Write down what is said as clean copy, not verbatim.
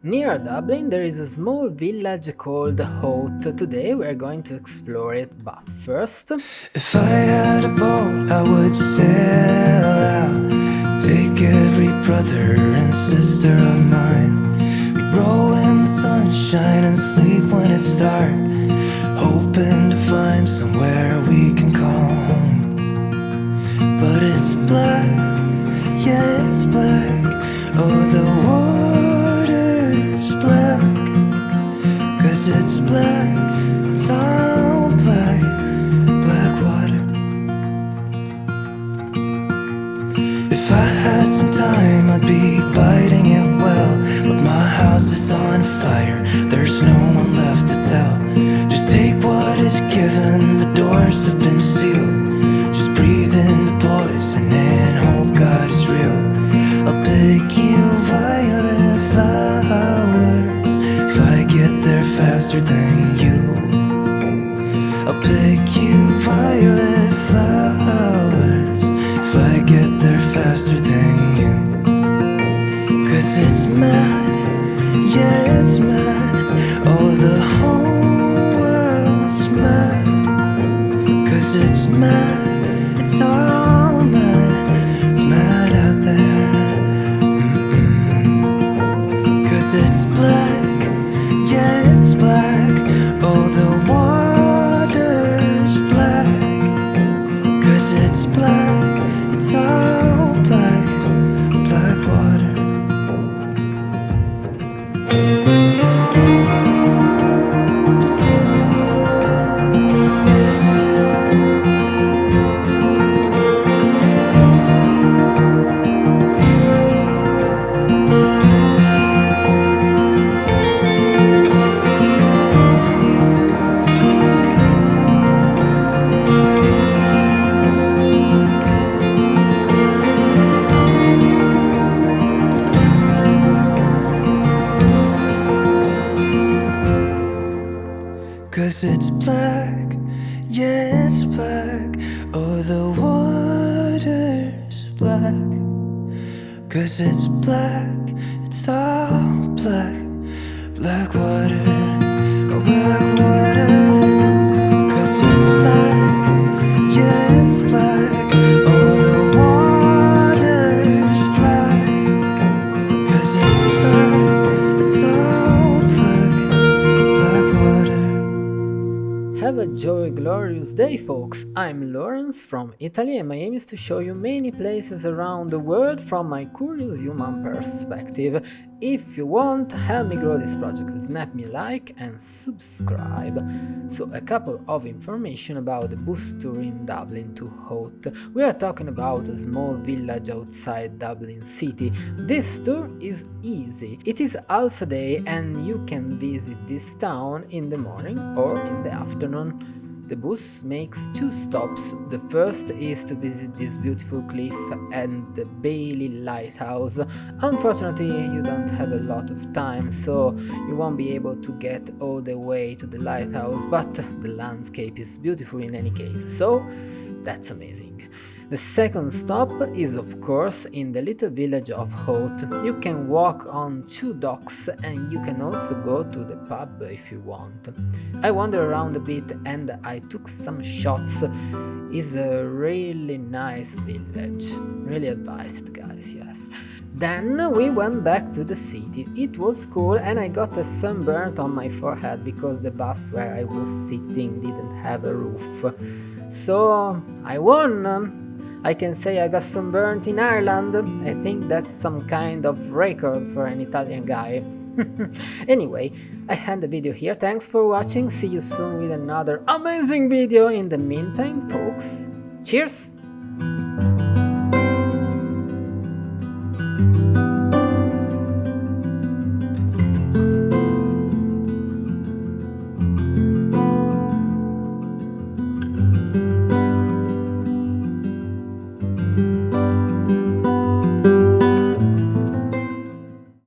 Near Dublin there is a small village called Howth. Today we are going to explore it, but first... If I had a boat, I would sail out, take every brother and sister of mine. We'd roll in the sunshine and sleep when it's dark, hoping to find somewhere we can call home. But it's black, yeah, it's black. Oh, the water's black, 'cause it's black, it's all black, black water. If I had some time, I'd be biting it well, but my house is on fire, there's no one left to tell. Just take what is given, the doors have been sealed. Just breathe in the poison and hope God is real. I'll pick you violet flowers if I get there faster than you. I'll pick you violet flowers if I get there faster than you. 'Cause it's mad, yeah, it's mad. Oh, the whole world's mad. 'Cause it's mad, it's all mad. It's mad out there. 'Cause it's black, yeah, it's black. Oh, the water's black. 'Cause it's black, it's all black, black water. Cause it's black, yeah, it's black. Oh, the water's black. 'Cause it's black, it's all black, black water, oh, black water. 'Cause it's black, yeah, it's black. Oh, the water's black. 'Cause it's black, it's all black, black water. Have a jolly glorious day, folks! I'm Lawrence from Italy and my aim is to show you many places around the world from my curious human perspective. If you want, help me grow this project, snap me a like and subscribe. So, a couple of information about the bus tour in Dublin to Howth. We are talking about a small village outside Dublin city. This tour is easy. It is half a day and you can visit this town in the morning or in the afternoon. The bus makes two stops. The first is to visit this beautiful cliff and the Bailey Lighthouse. Unfortunately, you don't have a lot of time, so you won't be able to get all the way to the lighthouse, but the landscape is beautiful in any case, so that's amazing. The second stop is of course in the little village of Howth. You can walk on two docks and you can also go to the pub if you want. I wandered around a bit and I took some shots. It's a really nice village. Really advised, guys, yes. Then we went back to the city. It was cool and I got a sunburn on my forehead because the bus where I was sitting didn't have a roof. So I won! I can say I got sunburnt in Ireland. I think that's some kind of record for an Italian guy. Anyway, I end the video here. Thanks for watching. See you soon with another amazing video. In the meantime, folks, cheers!